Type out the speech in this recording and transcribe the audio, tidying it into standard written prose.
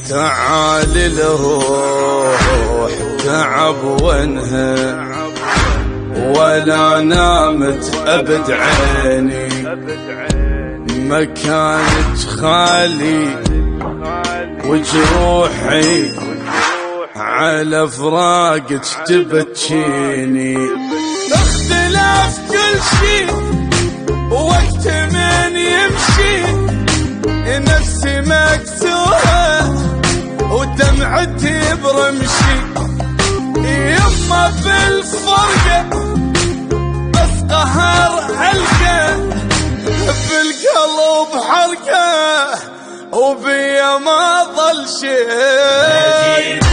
تعال الروح تعب وانهى، ولا نامت أبد عيني، مكانك خالي وجروحي على فراقك تبكيني. اختلاف كل شي وقت من يمشي، نفسي مكسورة ودمعتي برمشي، يما بالفرقة بس قهر حلقة، بالقلب حركة وبيا ما ظل شيء.